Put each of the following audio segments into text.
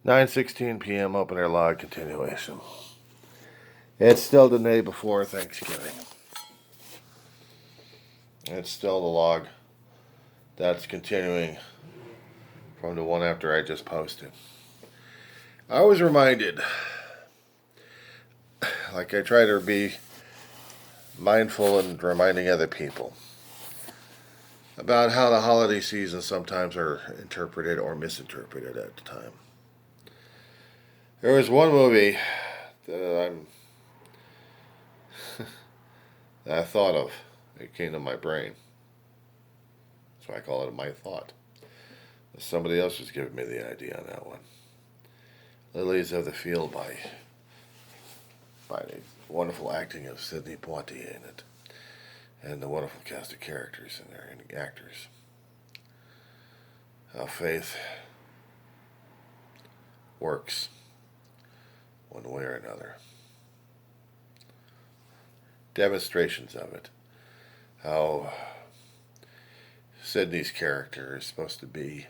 9:16 p.m. open air log continuation. It's still the day before Thanksgiving. It's still the log that's continuing from the one after I just posted. I was reminded, like I try to be mindful and reminding other people, about how the holiday seasons sometimes are interpreted or misinterpreted at the time. There was one movie that I thought of. It came to my brain. So I call it my thought. Somebody else was giving me the idea on that one. Lilies of the Field by the wonderful acting of Sidney Poitier in it. And the wonderful cast of characters in there and actors. How faith works one way or another. Demonstrations of it. How Sidney's character is supposed to be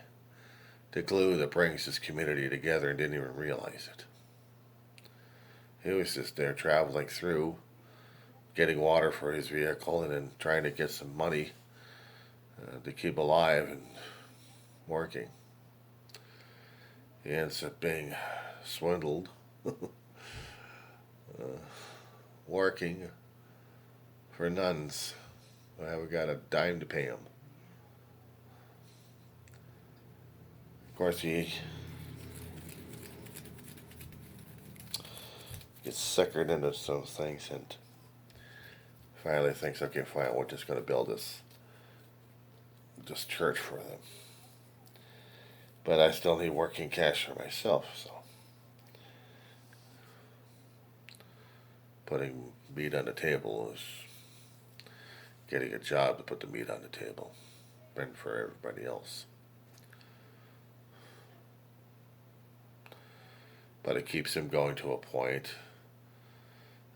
the glue that brings this community together and didn't even realize it. He was just there traveling through, getting water for his vehicle and then trying to get some money to keep alive and working. He ends up being swindled, working for nuns who haven't got a dime to pay him. Of course, he gets suckered into some things and finally thinks, okay, fine, we're just going to build this church for them. But I still need working cash for myself, so putting meat on the table is getting a job to put the meat on the table and for everybody else. But it keeps him going to a point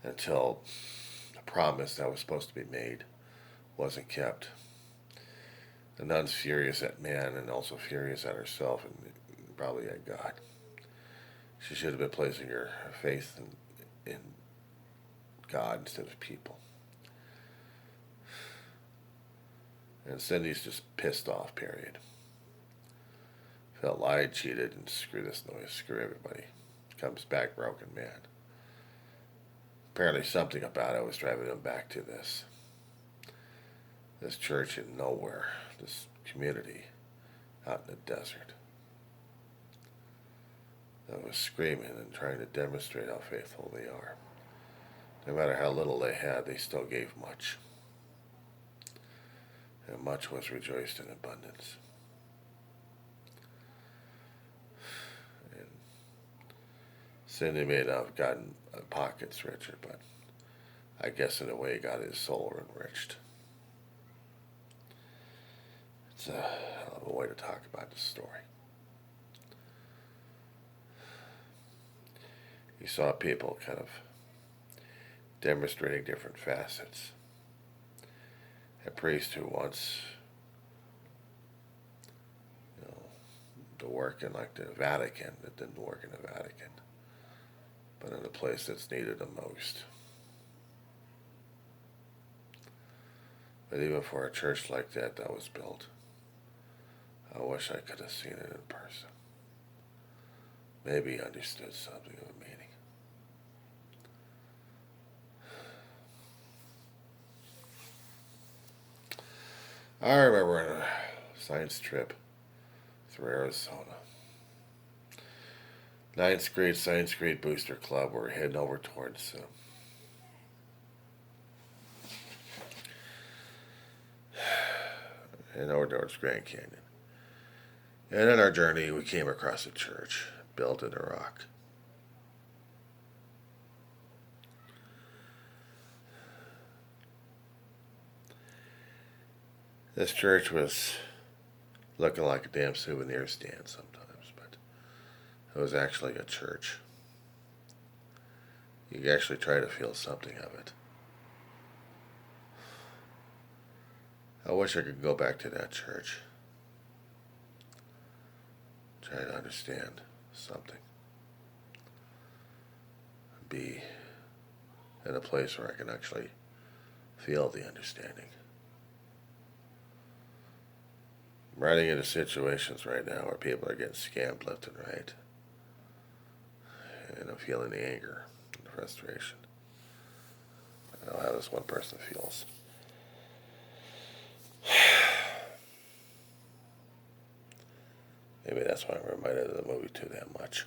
until the promise that was supposed to be made wasn't kept. The nun's furious at man and also furious at herself and probably at God. She should have been placing her faith in God instead of people. And Cindy's just pissed off, period. Felt lied, cheated, and screw this noise, screw everybody. Comes back broken, man. Apparently something about it was driving him back to this church in nowhere, this community out in the desert that was screaming and trying to demonstrate how faithful they are. No matter how little they had, they still gave much. And much was rejoiced in abundance. And Cindy may not have gotten pockets richer, but I guess in a way got his soul enriched. It's a hell of a way to talk about this story. You saw people kind of demonstrating different facets. A priest who wants, to work in like the Vatican, that didn't work in the Vatican, but in a place that's needed the most. But even for a church like that was built, I wish I could have seen it in person. Maybe understood something of the meaning. I remember in a science trip through Arizona. 9th grade science grade booster club. We're heading over towards Grand Canyon. And in our journey, we came across a church built in a rock. This church was looking like a damn souvenir stand sometimes, but it was actually a church. You could actually try to feel something of it. I wish I could go back to that church. Try to understand something. Be in a place where I can actually feel the understanding. I'm running into situations right now where people are getting scammed left and right. And I'm feeling the anger and the frustration. I know how this one person feels. Maybe that's why I'm reminded of the movie too that much.